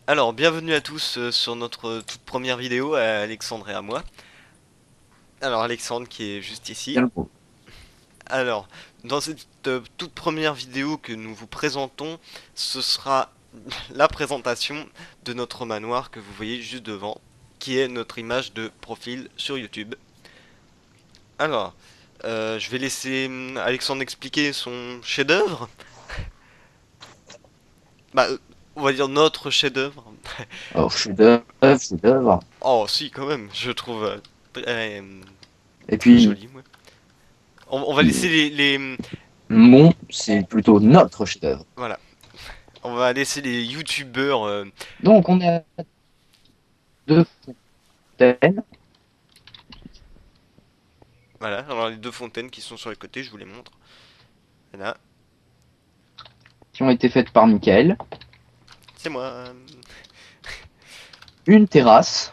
Alors, bienvenue à tous sur notre toute première vidéo, à Alexandre et à moi. Alors, Alexandre qui est juste ici. Bien le coup. Alors, dans cette toute première vidéo que nous vous présentons, ce sera la présentation de notre manoir que vous voyez juste devant, qui est notre image de profil sur YouTube. Alors, je vais laisser Alexandre expliquer son chef-d'œuvre. Bah, on va dire notre chef-d'œuvre. Alors, chef-d'œuvre, chef-d'œuvre. Oh, si, quand même, je trouve très, Et très puis, joli, moi. On va laisser les, mon, c'est plutôt notre chef-d'œuvre. voilà, on va laisser les youtubeurs. Donc, on a deux fontaines Voilà, alors les deux fontaines qui sont sur les côtés, je vous les montre. Voilà, qui ont été faites par Michael, c'est moi. une terrasse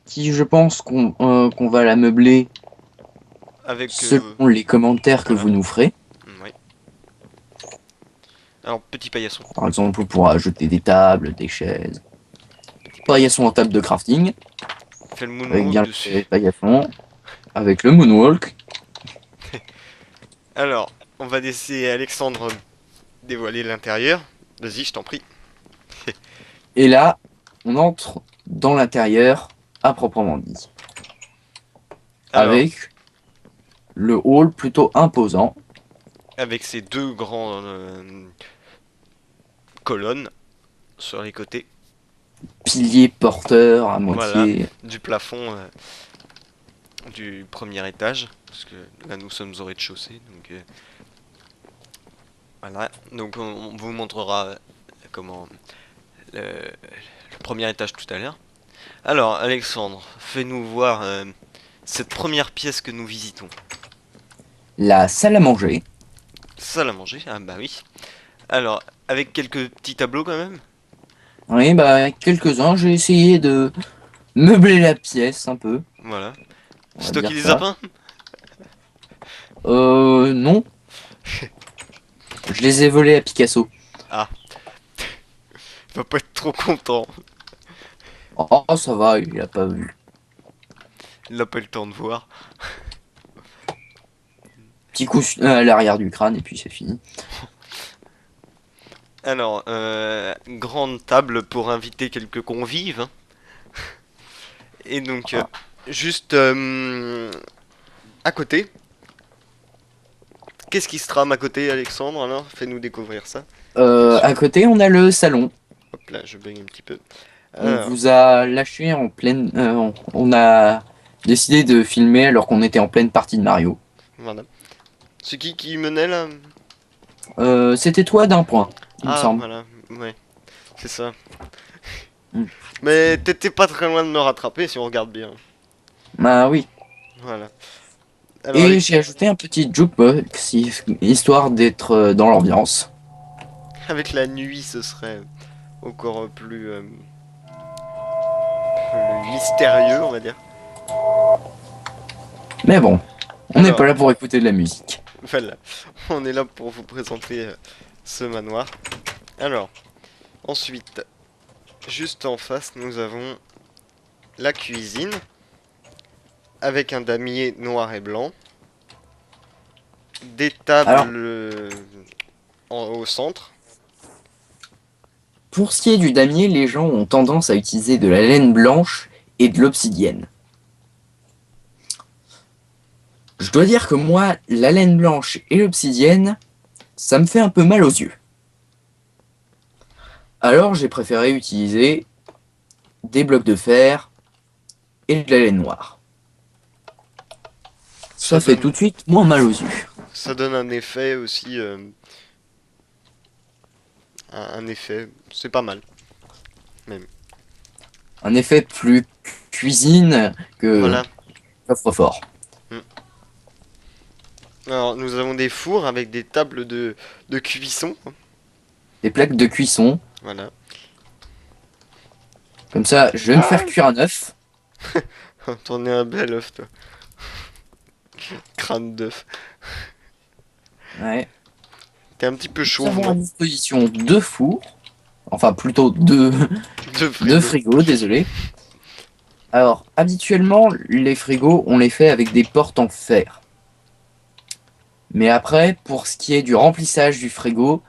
qui, je pense qu'on va la meubler Avec, selon les commentaires que voilà, vous nous ferez. ouais. Alors, petit paillasson. Par exemple, on pourra ajouter des tables, des chaises. Petit paillasson. Paillasson en table de crafting, Fait le avec moonwalk bien dessus. le paillasson, avec le moonwalk. Alors, on va laisser Alexandre dévoiler l'intérieur. Vas-y, je t'en prie. Et là, on entre dans l'intérieur à proprement dit. Alors, Avec le hall plutôt imposant, avec ces deux grands colonnes sur les côtés. pilier porteur à Voilà, moitié. du plafond du premier étage. Parce que là, nous sommes au rez-de-chaussée. Donc, voilà. Donc, on vous montrera comment le premier étage tout à l'heure. Alors, Alexandre, fais-nous voir cette première pièce que nous visitons. La salle à manger. Salle à manger, ah bah oui. Alors, avec quelques petits tableaux quand même. Oui, bah, quelques-uns, j'ai essayé de meubler la pièce un peu, Voilà. on C'est va toi qui dire les as ça. peints? Non, je les ai volés à Picasso. Ah, il va pas être trop content. Oh, ça va, il a pas vu. Il n'a pas eu le temps de voir. Petit coup à l'arrière du crâne, et puis c'est fini. Alors, grande table pour inviter quelques convives, hein. Et donc, Ah. juste à côté, qu'est-ce qui se trame à côté, Alexandre? Alors, fais-nous découvrir ça. Bien À sûr. côté, on a le salon. Hop là, je baigne un petit peu. On Alors, vous a lâché en pleine. On a décidé de filmer alors qu'on était en pleine partie de Mario. voilà. C'est qui menait là? C'était toi d'un point, il me Ah, semble. voilà, ouais, c'est ça. Mm. Mais t'étais pas très loin de me rattraper si on regarde bien. Ah oui. Voilà. Alors, Et j'ai ajouté un petit jukebox, histoire d'être dans l'ambiance. avec la nuit, ce serait encore plus mystérieux, on va dire. Mais bon, on n'est Alors, pas là pour écouter de la musique. voilà. On est là pour vous présenter ce manoir. Alors, ensuite, juste en face, nous avons la cuisine avec un damier noir et blanc, des Alors, tables au centre. pour ce qui est du damier, les gens ont tendance à utiliser de la laine blanche et de l'obsidienne. Je dois dire que moi, la laine blanche et l'obsidienne, ça me fait un peu mal aux yeux. Alors j'ai préféré utiliser des blocs de fer et de la laine noire. Ça Ça fait donne, tout de suite moins mal aux yeux. ça donne un effet aussi, un effet, c'est pas mal, même. Un effet plus cuisine que Voilà. coffre-fort. Mm. Alors, nous avons des fours avec des tables de cuisson. Des plaques de cuisson. Voilà. Comme ça, je vais me faire cuire un œuf. T'en es un bel œuf, toi. Crâne d'œuf. Ouais. T'es un petit peu Nous chauve, avons à non? disposition deux fours. Enfin, plutôt deux, Deux deux frigos. frigos, désolé. Alors, habituellement, les frigos, on les fait avec des portes en fer. Mais après, pour ce qui est du remplissage du frigo,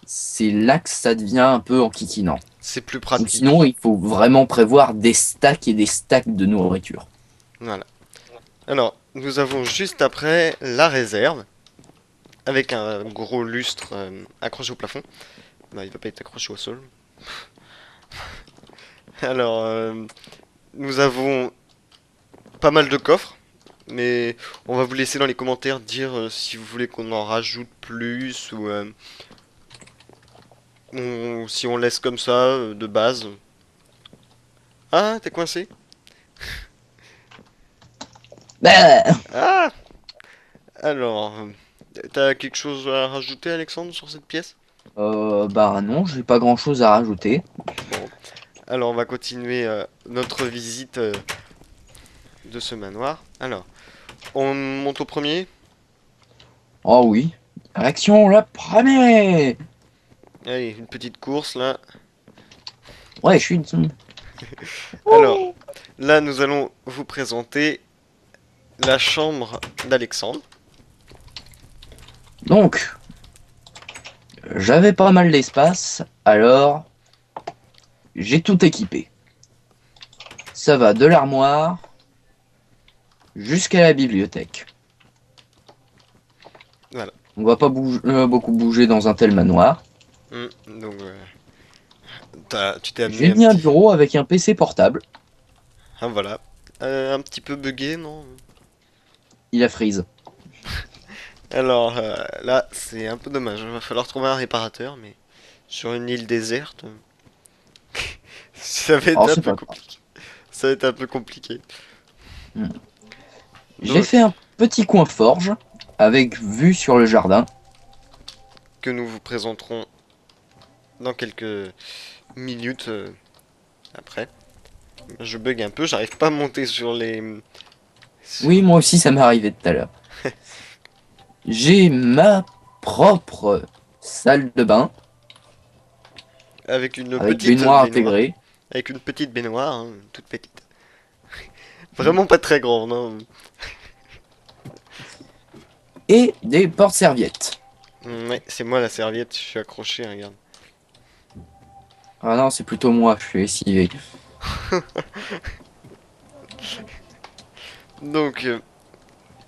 c'est là que ça devient un peu enquiquinant. C'est plus Ou sinon, pratique. il faut vraiment prévoir des stacks et des stacks de nourriture. Voilà. Alors, nous avons juste après la réserve, avec un gros lustre accroché au plafond. Non, il va pas être accroché au sol. Alors, nous avons pas mal de coffres, mais on va vous laisser dans les commentaires dire si vous voulez qu'on en rajoute plus ou si on laisse comme ça de base. Ah, t'es coincé? Bah, Ah! Alors, t'as quelque chose à rajouter, Alexandre, sur cette pièce? bah non, j'ai pas grand-chose à rajouter. Bon, alors on va continuer notre visite de ce manoir. Alors, on monte au premier. Oh oui. Action, le premier! Allez, une petite course là. Ouais, je suis... Alors, là, nous allons vous présenter la chambre d'Alexandre. Donc, j'avais pas mal d'espace, alors j'ai tout équipé. Ça va de l'armoire jusqu'à la bibliothèque. Voilà. On va pas beaucoup bouger dans un tel manoir. Donc, tu t'es amené J'ai un mis un petit. bureau avec un PC portable. Ah, voilà. Un petit peu buggé, non? Il a freeze. Alors, là, c'est un peu dommage. Il va falloir trouver un réparateur, mais sur une île déserte, ça va être Oh, un c'est peu pas grave. compliqué. Ça va être un peu compliqué. Hmm. J'ai Donc, fait un petit coin forge avec vue sur le jardin. que nous vous présenterons dans quelques minutes après. Je bug un peu, j'arrive pas à monter sur les. Oui, moi aussi, ça m'est arrivé tout à l'heure. J'ai ma propre salle de bain Avec une avec petite baignoire baignoire. intégrée Avec une petite baignoire, hein, toute petite. Vraiment pas très grande, hein. et des portes-serviettes. Ouais, c'est moi la serviette, je suis accroché, regarde. Ah non, c'est plutôt moi, je suis lessivé. Donc, petit.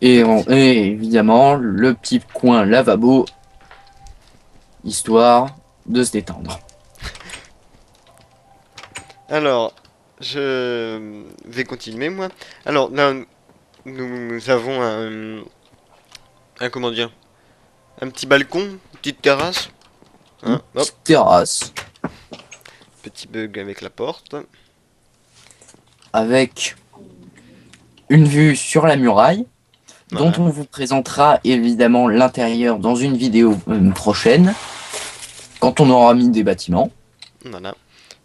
Et évidemment, le petit coin lavabo, histoire de se détendre. Alors, je vais continuer moi. Alors, là, nous avons comment dire, un petit balcon, une petite terrasse. Une Hein, hop, petite terrasse petit bug avec la porte. avec une vue sur la muraille, dont Voilà, on vous présentera évidemment l'intérieur dans une vidéo prochaine, quand on aura mis des bâtiments. voilà.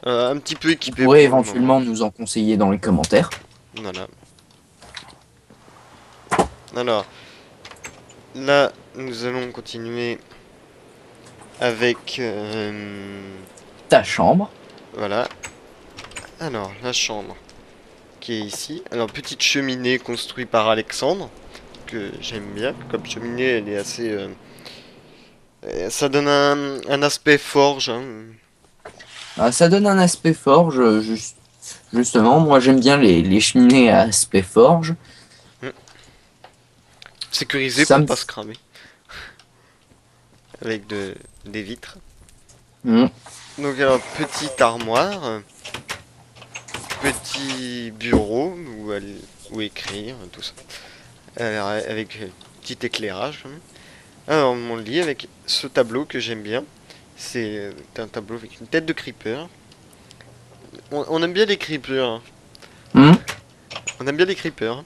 Un petit peu Vous équipé pourrez pour le moment. éventuellement nous en conseiller dans les commentaires. Voilà. Alors, là, nous allons continuer avec... Ta chambre, voilà. Alors, la chambre qui est ici. Alors, petite cheminée construite par Alexandre, que j'aime bien. Comme cheminée, elle est assez... ça donne un aspect forge, hein. ah, ça donne un aspect forge, justement. Moi j'aime bien les cheminées à aspect forge. Mm. Sécurisé Ça pour me... pas se cramer. Avec des vitres. Mm. Donc, alors, petite armoire. Petit bureau où écrire, tout ça. Alors, avec petit éclairage, hein. Alors, mon lit avec ce tableau que j'aime bien. C'est un tableau avec une tête de creeper. On aime bien les creepers, hein. Mm. On aime bien les creepers, hein.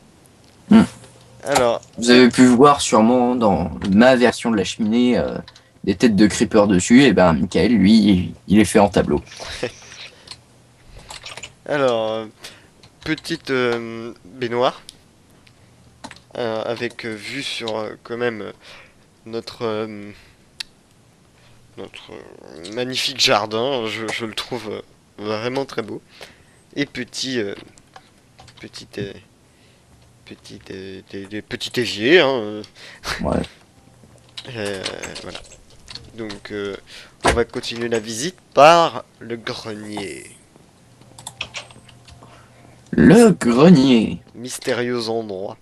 Mm. Alors, Vous avez pu voir sûrement dans ma version de la cheminée des têtes de creeper dessus. Et ben Michael, lui, il est fait en tableau. alors, petite baignoire avec vue sur quand même notre notre magnifique jardin, je le trouve vraiment très beau. Et petit, petit évier, hein. Ouais. Voilà. Donc, on va continuer la visite par le grenier. Le grenier. Mystérieux endroit.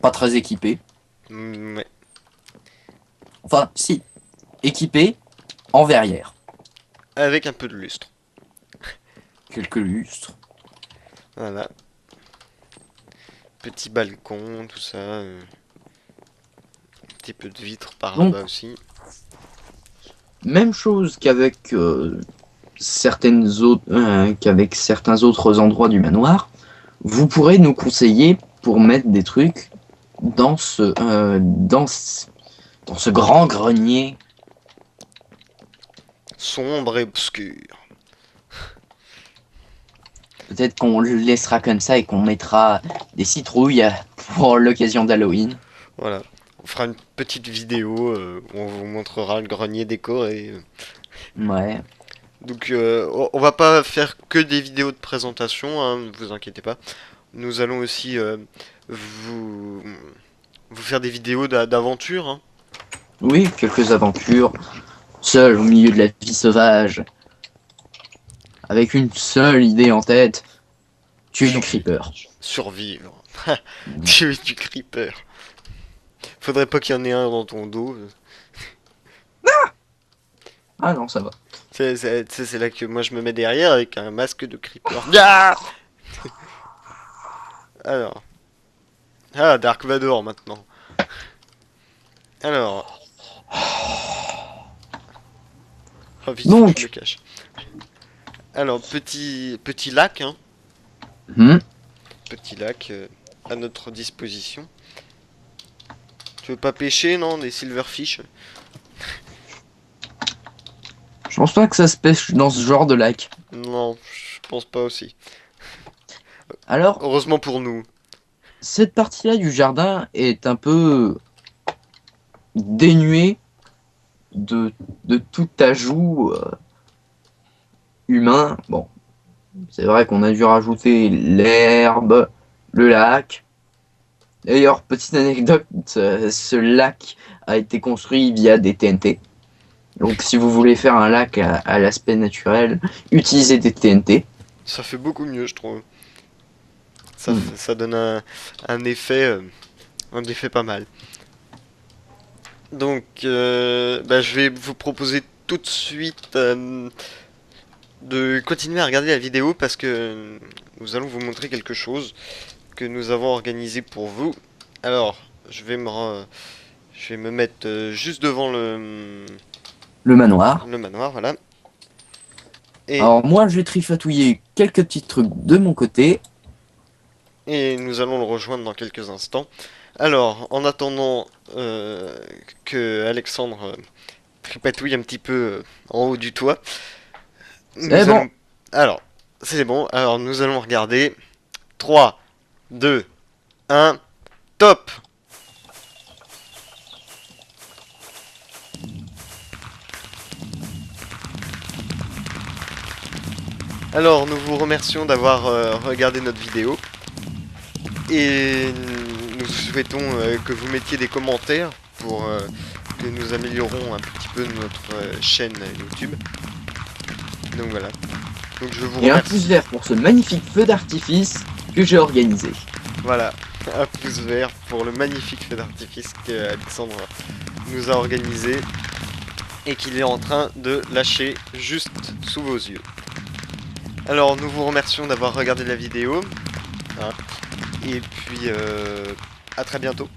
Pas très équipé. Ouais. Enfin, si. Équipé en verrière. Avec un peu de lustre. Quelques lustres. Voilà. Petit balcon, tout ça. Un petit peu de vitre par Donc, là-bas aussi. même chose qu'avec qu'avec certains autres endroits du manoir. Vous pourrez nous conseiller pour mettre des trucs dans ce grand grenier. Sombre et obscur. Peut-être qu'on le laissera comme ça et qu'on mettra des citrouilles pour l'occasion d'Halloween. Voilà. On fera une petite vidéo où on vous montrera le grenier décoré. Ouais. Donc on va pas faire que des vidéos de présentation, hein, ne vous inquiétez pas. Nous allons aussi vous, vous faire des vidéos d'aventure, hein. Oui, quelques aventures. Seul au milieu de la vie sauvage. Avec une seule idée en tête. Tuer du creeper. Survivre. Tuer du creeper. Faudrait pas qu'il y en ait un dans ton dos. Ah non, ça va. C'est là que moi je me mets derrière avec un masque de creeper. Ah Alors. Ah, Dark Vador maintenant. Alors. Oh, vite, faut que je me Donc, cache. Alors, petit lac, hein. hmm, Petit lac à notre disposition. Tu veux pas pêcher, non? Des silverfish? je pense pas que ça se pêche dans ce genre de lac. Non, je pense pas aussi. Alors, Heureusement pour nous. cette partie-là du jardin est un peu dénuée de tout ajout humain. Bon, c'est vrai qu'on a dû rajouter l'herbe, le lac. D'ailleurs, petite anecdote, ce lac a été construit via des TNT. Donc si vous voulez faire un lac à l'aspect naturel, utilisez des TNT. Ça fait beaucoup mieux, je trouve. Hmm. Ça donne un effet pas mal. Donc, bah, je vais vous proposer tout de suite de continuer à regarder la vidéo parce que nous allons vous montrer quelque chose que nous avons organisé pour vous. Alors, je vais me mettre juste devant Le manoir. le manoir, voilà. Et, Alors moi, je vais trifouiller quelques petits trucs de mon côté. et nous allons le rejoindre dans quelques instants. Alors, en attendant que Alexandre tripatouille un petit peu en haut du toit, C'est nous bon. allons... Alors, c'est bon, alors nous allons regarder. 3, 2, 1, top! Alors, nous vous remercions d'avoir regardé notre vidéo. Et nous souhaitons que vous mettiez des commentaires pour que nous améliorons un petit peu notre chaîne YouTube. Donc voilà. Donc je vous Et un remercie. pouce vert pour ce magnifique feu d'artifice que j'ai organisé. Voilà, un pouce vert pour le magnifique feu d'artifice que Alexandre nous a organisé et qu'il est en train de lâcher juste sous vos yeux. Alors nous vous remercions d'avoir regardé la vidéo. Hein. Et puis à très bientôt.